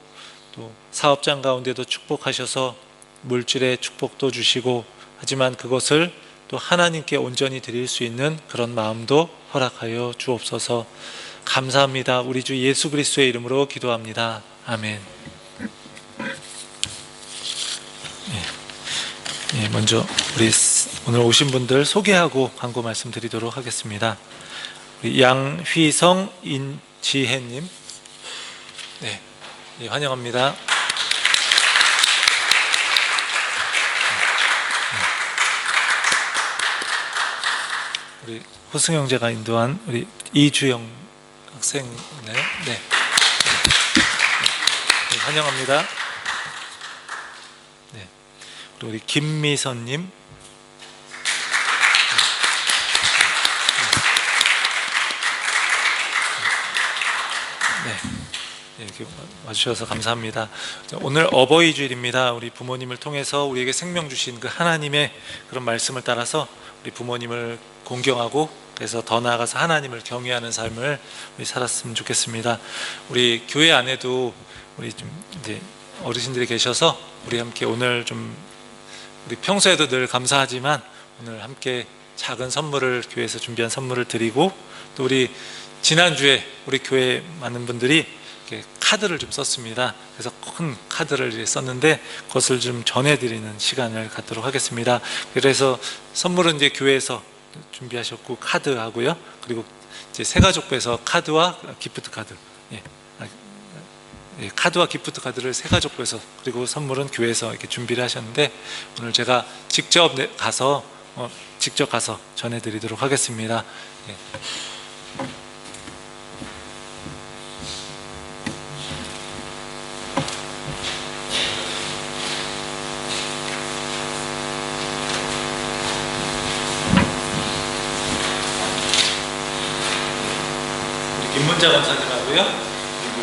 또 사업장 가운데도 축복하셔서 물질의 축복도 주시고 하지만 그것을 또 하나님께 온전히 드릴 수 있는 그런 마음도 허락하여 주옵소서. 감사합니다. 우리 주 예수 그리스도의 이름으로 기도합니다. 아멘. 먼저 우리 오늘 오신 분들 소개하고 광고 말씀드리도록 하겠습니다. 양휘성 인지혜님, 환영합니다. 우리 호승 형제가 인도한 우리 이주영 학생, 환영합니다. 우리 김미선님, 이렇게 와주셔서 감사합니다. 오늘 어버이 주일입니다. 우리 부모님을 통해서 우리에게 생명 주신 그 하나님의 그런 말씀을 따라서 우리 부모님을 공경하고 그래서 더 나아가서 하나님을 경외하는 삶을 우리 살았으면 좋겠습니다. 우리 교회 안에도 우리 좀 이제 어르신들이 계셔서 우리 함께 오늘 좀 우리 평소에도 늘 감사하지만 오늘 함께 작은 선물을 교회에서 준비한 선물을 드리고 또 우리 지난주에 우리 교회 많은 분들이 이렇게 카드를 좀 썼습니다. 그래서 큰 카드를 썼는데 그것을 좀 전해드리는 시간을 갖도록 하겠습니다. 그래서 선물은 이제 교회에서 준비하셨고 카드하고요. 그리고 이제 새가족부에서 카드와 기프트 카드, 카드와 기프트 카드를 새가족부에서 그리고 선물은 교회에서 이렇게 준비를 하셨는데 오늘 제가 직접 가서 전해드리도록 하겠습니다. 김문자 권사님하고요. 그리고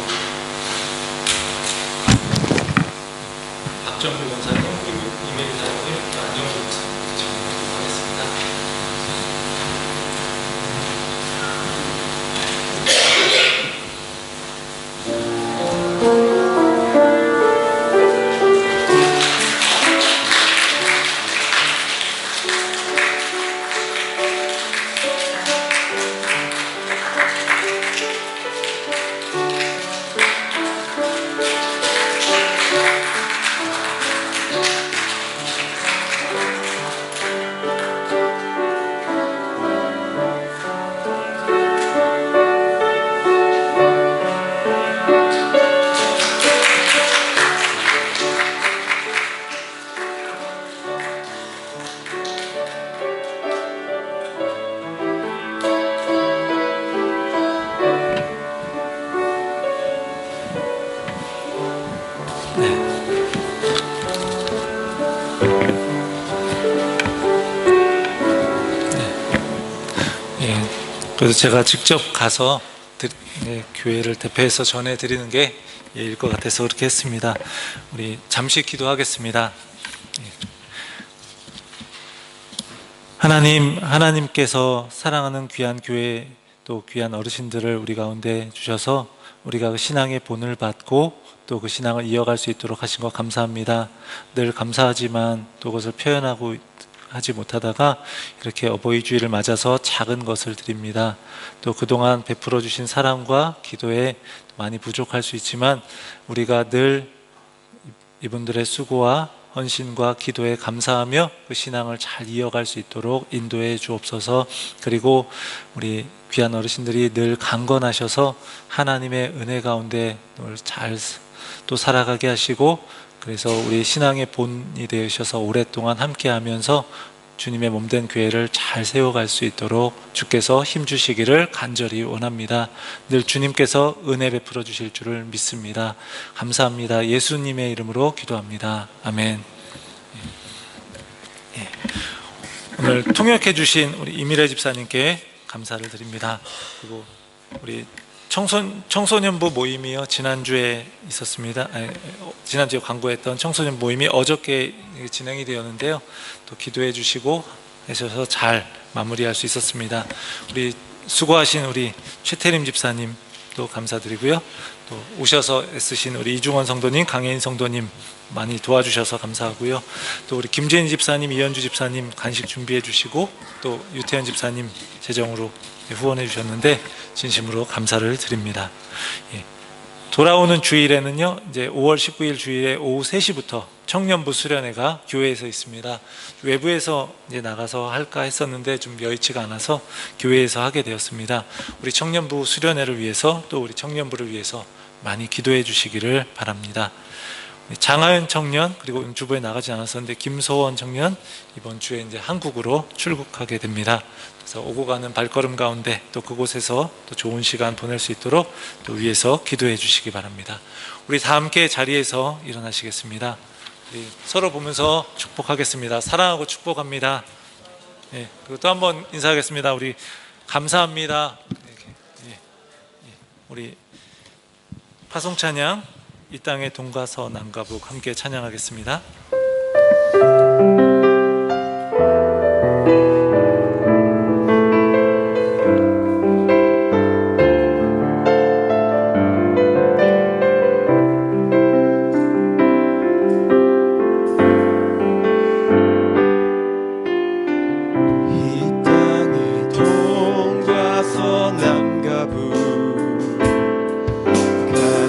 박정규 권사님, 그리고 이메일 사님, 안정규 권사님 전해드리도록 하겠습니다. 그래서 제가 직접 가서 교회를 대표해서 전해드리는 게 예일 것 같아서 그렇게 했습니다. 우리 잠시 기도하겠습니다. 하나님께서 사랑하는 귀한 교회 또 귀한 어르신들을 우리 가운데 주셔서 우리가 그 신앙의 본을 받고 또 그 신앙을 이어갈 수 있도록 하신 것 감사합니다. 늘 감사하지만 또 그것을 표현하고 하지 못하다가 이렇게 어버이 주일을 맞아서 작은 것을 드립니다. 또 그동안 베풀어 주신 사랑과 기도에 많이 부족할 수 있지만 우리가 늘 이분들의 수고와 헌신과 기도에 감사하며 그 신앙을 잘 이어갈 수 있도록 인도해 주옵소서. 그리고 우리 귀한 어르신들이 늘 강건하셔서 하나님의 은혜 가운데 잘 또 살아가게 하시고, 그래서 우리 신앙의 본이 되셔서 오랫동안 함께하면서 주님의 몸된 교회를 잘 세워갈 수 있도록 주께서 힘주시기를 간절히 원합니다. 늘 주님께서 은혜 베풀어 주실 줄을 믿습니다. 감사합니다. 예수님의 이름으로 기도합니다. 아멘. 오늘 통역해 주신 우리 이미래 집사님께 감사를 드립니다. 그리고 우리 청소년부 모임이요, 지난주에 있었습니다. 지난주에 광고했던 청소년 모임이 어저께 진행이 되었는데요, 또 기도해 주시고 하셔서 잘 마무리할 수 있었습니다. 우리 수고하신 우리 최태림 집사님도 감사드리고요, 또 오셔서 애쓰신 우리 이중원 성도님, 강혜인 성도님 많이 도와주셔서 감사하고요, 또 우리 김재인 집사님, 이현주 집사님 간식 준비해 주시고, 또 유태현 집사님 재정으로 후원해 주셨는데 진심으로 감사를 드립니다. 돌아오는 주일에는요, 이제 5월 19일 주일에 오후 3시부터 청년부 수련회가 교회에서 있습니다. 외부에서 이제 나가서 할까 했었는데 좀 여의치가 않아서 교회에서 하게 되었습니다. 우리 청년부 수련회를 위해서 또 우리 청년부를 위해서 많이 기도해 주시기를 바랍니다. 장하연 청년, 그리고 주부에 나가지 않았었는데 김소원 청년 이번 주에 이제 한국으로 출국하게 됩니다. 그래서 오고 가는 발걸음 가운데 또 그곳에서 또 좋은 시간 보낼 수 있도록 또 위에서 기도해 주시기 바랍니다. 우리 다 함께 자리에서 일어나시겠습니다. 우리 서로 보면서 축복하겠습니다. 사랑하고 축복합니다. 그리고 또 한번 인사하겠습니다. 우리 감사합니다. 우리 파송 찬양, 이 땅의 동과 서 남과 북 함께 찬양하겠습니다.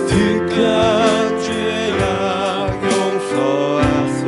가득한 죄악 용서하사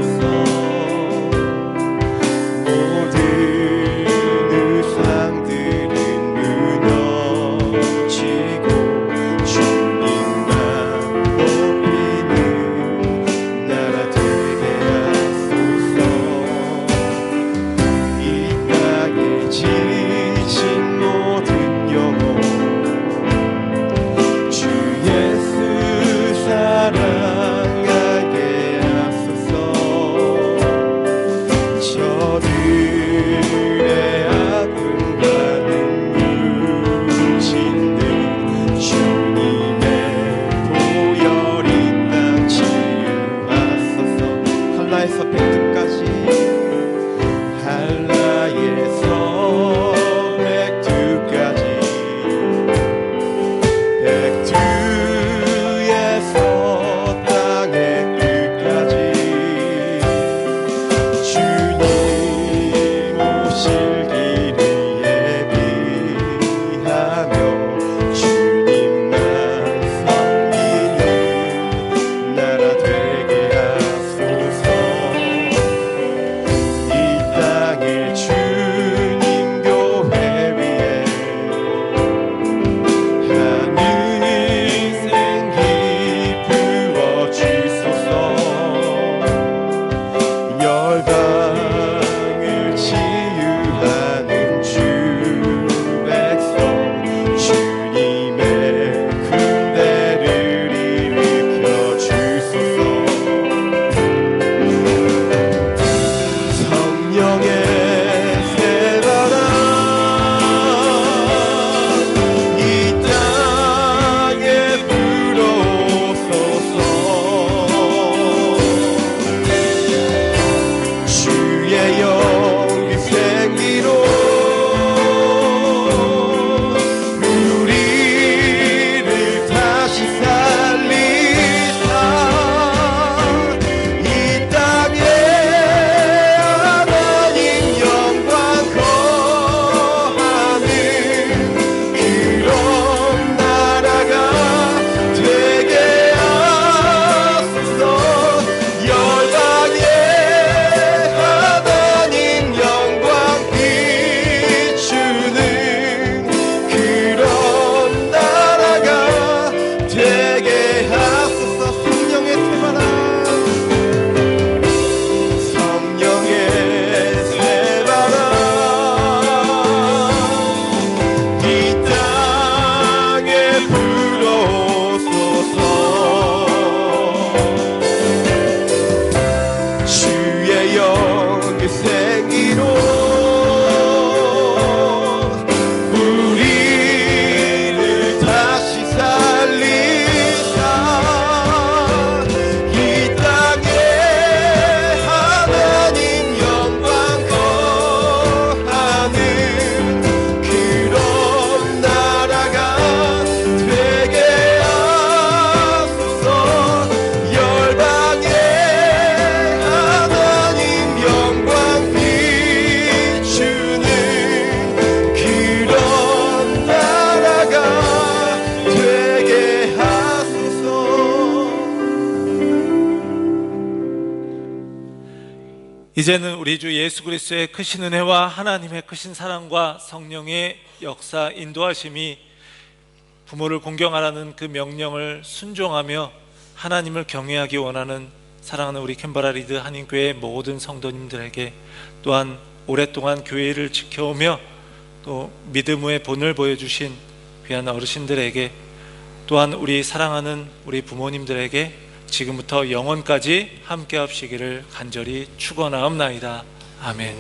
이제는 우리 주 예수 그리스도의 크신 은혜와 하나님의 크신 사랑과 성령의 역사 인도하심이 부모를 공경하라는 그 명령을 순종하며 하나님을 경외하기 원하는 사랑하는 우리 캔버라 리드 한인교회 모든 성도님들에게, 또한 오랫동안 교회를 지켜오며 또 믿음의 본을 보여주신 귀한 어르신들에게, 또한 우리 사랑하는 우리 부모님들에게 지금부터 영원까지 함께 합시기를 간절히 축원하옵나이다. 아멘.